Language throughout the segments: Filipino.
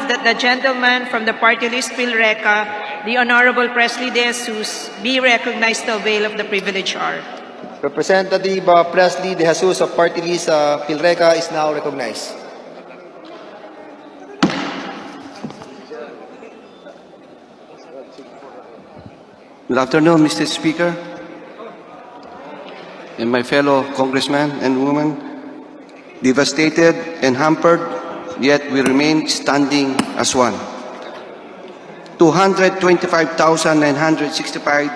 that the gentleman from the party list PHILRECA, the Honorable Presley C, be recognized to avail of the privilege hour. Representative Presley C of party list PHILRECA is now recognized. Good afternoon, Mr. Speaker, and my fellow congressmen and women. Devastated and hampered, yet we remain standing as one. 225,965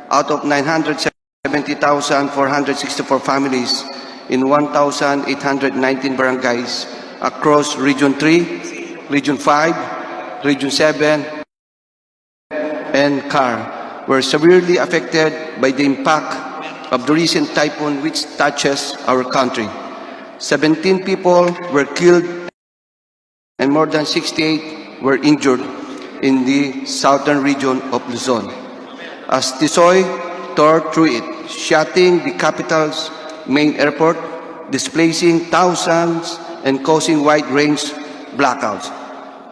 out of 970,464 families in 1,819 barangays across Region 3, Region 5, Region 7, and CAR were severely affected by the impact of the recent typhoon which touches our country. 17 people were killed and more than 68 were injured in the southern region of Luzon, as Tisoy tore through it, shutting the capital's main airport, displacing thousands and causing wide-range blackouts.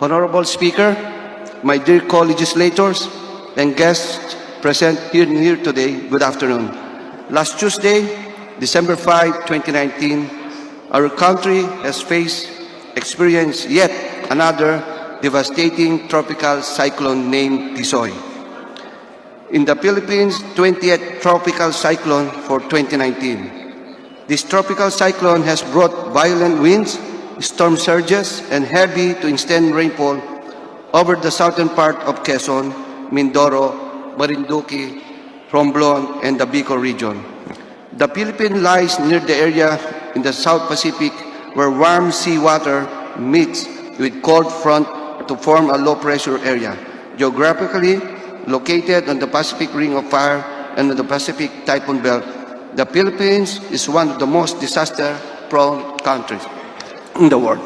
Honorable Speaker, my dear co-legislators and guests present here today, good afternoon. Last Tuesday, December 5, 2019, our country has experienced yet another devastating tropical cyclone named Tisoy. In the Philippines, 20th tropical cyclone for 2019. This tropical cyclone has brought violent winds, storm surges, and heavy to extend rainfall over the southern part of Quezon, Mindoro, Marinduque, Romblon, and the Bicol region. The Philippines lies near the area in the South Pacific where warm seawater meets with cold front to form a low-pressure area, geographically located on the Pacific Ring of Fire and on the Pacific Typhoon Belt. The Philippines is one of the most disaster-prone countries in the world.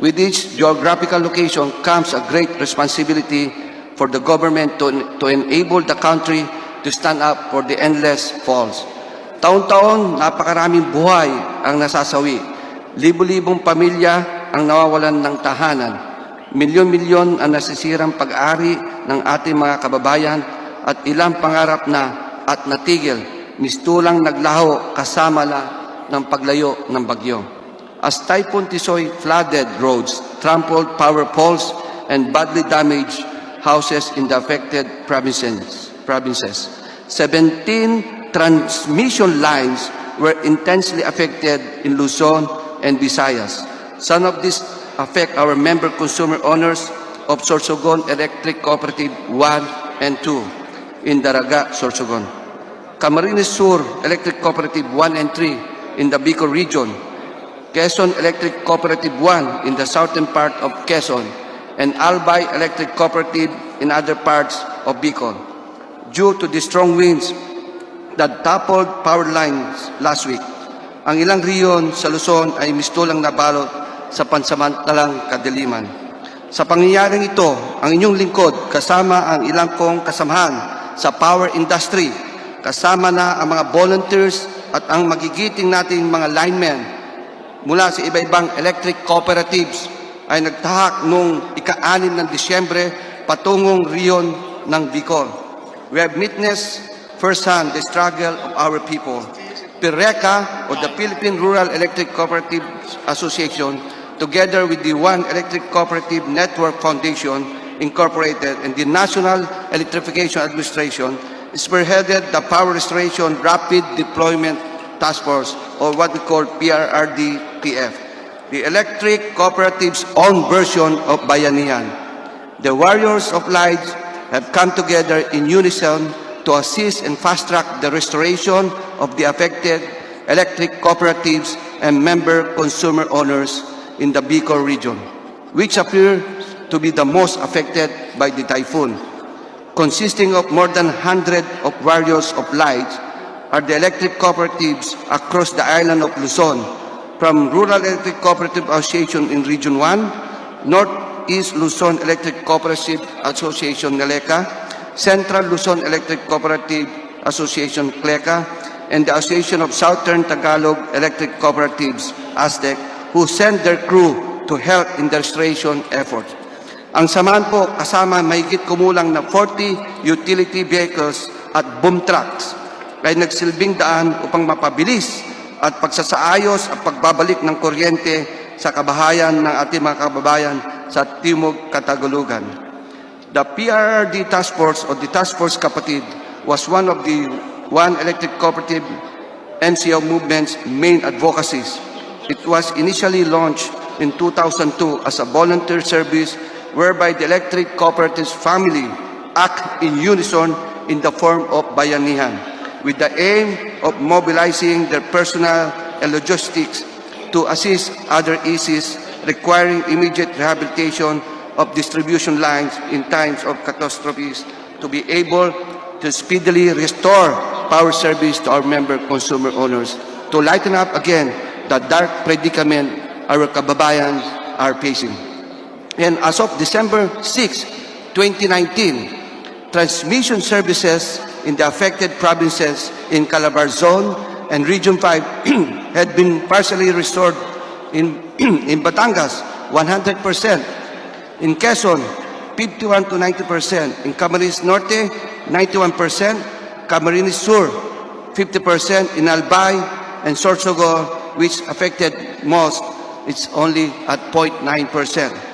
With its geographical location comes a great responsibility for the government to enable the country to stand up for the endless falls. Taon-taon, napakaraming buhay ang nasasawi. Libo-libong pamilya ang nawawalan ng tahanan. Milyon-milyon ang nasisirang pag-ari ng ating mga kababayan at ilang pangarap na at natigil, mistulang naglaho kasama na ng paglayo ng bagyo. As Typhoon Tisoy flooded roads, trampled power poles, and badly damaged houses in the affected provinces. 17 transmission lines were intensely affected in Luzon and Visayas. Some of these affect our member consumer owners of Sorsogon Electric Cooperative 1 and 2 in Daraga, Sorsogon. Camarines Sur Electric Cooperative 1 and 3 in the Bicol region. Quezon Electric Cooperative 1 in the southern part of Quezon, and Albay Electric Cooperative in other parts of Bicol. Due to the strong winds that toppled power lines last week, ang ilang riyon sa Luzon ay mistulang nabalot sa pansamantalang kadiliman. Sa pangyayaring ito, ang inyong lingkod kasama ang ilang kong kasamahan sa power industry, kasama na ang mga volunteers at ang magigiting nating mga linemen mula sa iba-ibang electric cooperatives ay nagtahak noong ika-6 ng Disyembre patungong riyon ng Bicol. We have witnessed firsthand the struggle of our people. PHILRECA, or the Philippine Rural Electric Cooperative Association, together with the One Electric Cooperative Network Foundation, Incorporated, and the National Electrification Administration, spearheaded the Power Restoration Rapid Deployment Task Force, or what we call PRRDPF, the electric cooperative's own version of Bayanihan. The warriors of light have come together in unison to assist and fast-track the restoration of the affected electric cooperatives and member consumer owners in the Bicol region, which appear to be the most affected by the typhoon. Consisting of more than 100 of warriors of light are the electric cooperatives across the island of Luzon, from Rural Electric Cooperative Association in Region 1, Northeast Luzon Electric Cooperative Association, NELECA, Central Luzon Electric Cooperative Association, CLECA, and the Association of Southern Tagalog Electric Cooperatives, ASTEC, who sent their crew to help in the restoration effort. Ang samahan po kasama mahigit kumulang na 40 utility vehicles at boom trucks ay nagsilbing daan upang mapabilis at pagsasaayos at pagbabalik ng kuryente sa kabahayan ng ating mga kababayan sa Timog Katagulugan. The PRRD Task Force o the Task Force Kapatid was one of the One Electric Cooperative MCO movement's main advocacies. It was initially launched in 2002 as a volunteer service whereby the electric cooperatives family act in unison in the form of bayanihan, with the aim of mobilizing their personnel and logistics to assist other ECs requiring immediate rehabilitation of distribution lines in times of catastrophes to be able to speedily restore power service to our member consumer owners to lighten up again the dark predicament our kababayan are facing. And as of December 6, 2019, transmission services in the affected provinces in Calabar Zone and Region 5 had been partially restored in Batangas, 100%, in Quezon, 51 to 90%, in Camarines Norte, 91%, Camarines Sur, 50%, in Albay and Sorsogon, which affected most, it's only at 0.9%.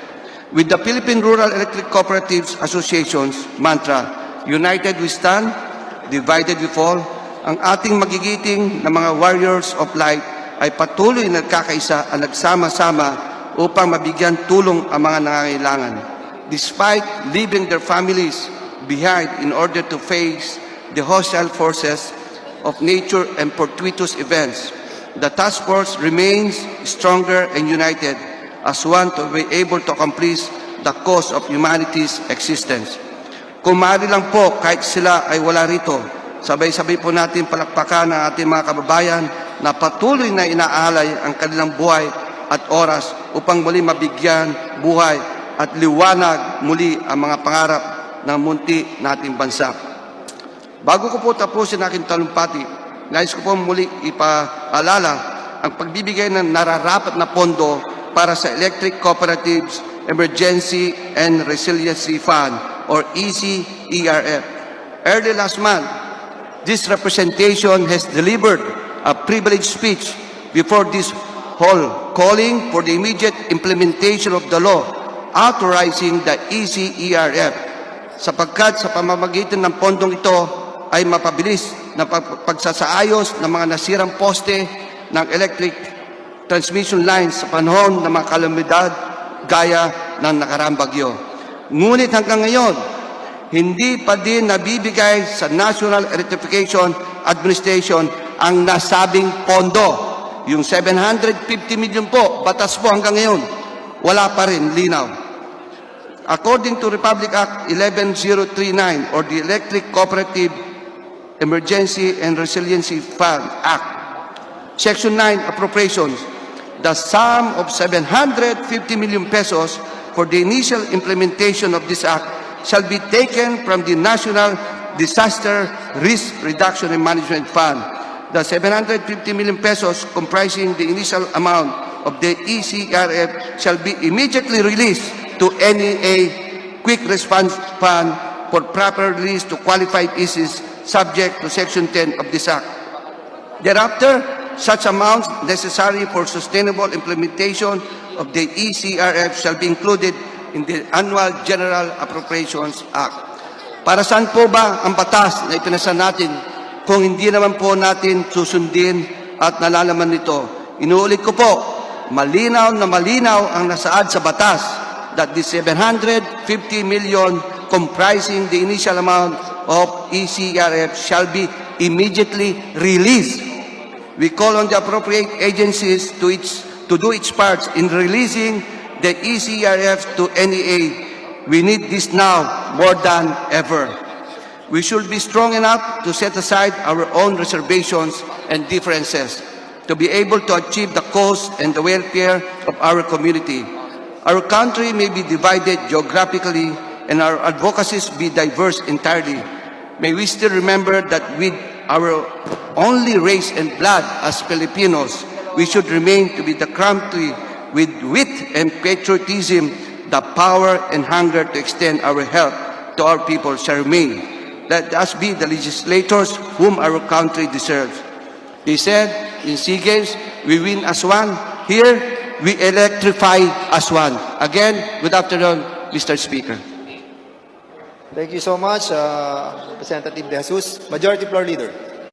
With the Philippine Rural Electric Cooperatives Association's mantra, United we stand, divided we fall, ang ating magigiting na mga warriors of light ay patuloy na nagkakaisa at nagsama-sama upang mabigyan tulong ang mga nangangailangan. Despite leaving their families behind in order to face the hostile forces of nature and fortuitous events, the task force remains stronger and united as one to be able to accomplish the cause of humanity's existence. Kung maaari lang po, kahit sila ay wala rito, sabay-sabay po natin palakpakan ang ating mga kababayan na patuloy na inaalay ang kanilang buhay at oras upang muli mabigyan buhay at liwanag muli ang mga pangarap ng munti nating bansa. Bago ko po tapusin aking talumpati, nais ko po muli ipaalala ang pagbibigay ng nararapat na pondo para sa Electric Cooperatives Emergency and Resiliency Fund or ECERF. Early last month, this representation has delivered a privileged speech before this hall calling for the immediate implementation of the law authorizing the ECERF sapagkat sa pamamagitan ng pondong ito ay mapabilis na pagsasaayos ng mga nasirang poste ng electric transmission lines sa panahon ng mga kalamidad gaya ng nakaraang bagyo. Ngunit hanggang ngayon, hindi pa din nabibigay sa National Electrification Administration ang nasabing pondo. Yung 750 million po, batas po hanggang ngayon, wala pa rin linaw. According to Republic Act 11039 or the Electric Cooperative Emergency and Resiliency Fund Act, Section 9 Appropriations, the sum of 750 million pesos for the initial implementation of this act shall be taken from the National Disaster Risk Reduction and Management Fund. The 750 million pesos comprising the initial amount of the ECRF shall be immediately released to NEA Quick Response Fund for proper release to qualified ECs subject to Section 10 of this Act. Thereafter, such amounts necessary for sustainable implementation of the ECRF shall be included in the Annual General Appropriations Act. Para saan po ba ang batas na ipinasa natin kung hindi naman po natin susundin at nalalaman nito? Inuulit ko po, malinaw na malinaw ang nasaad sa batas that the 750 million comprising the initial amount of ECRF shall be immediately released. We call on the appropriate agencies to do its parts in releasing the ECRF to NEA. We need this now more than ever. We should be strong enough to set aside our own reservations and differences to be able to achieve the cause and the welfare of our community. Our country may be divided geographically and our advocacies be diverse entirely. May we still remember that with our only race and blood as Filipinos, we should remain to be the country with wit and patriotism the power and hunger to extend our help to our people shall remain. Let us be the legislators whom our country deserves. He said, in SEA Games, we win as one. Here, we electrify as one. Again, good afternoon, Mr. Speaker. Thank you so much, Representative De Jesus. Majority Floor Leader.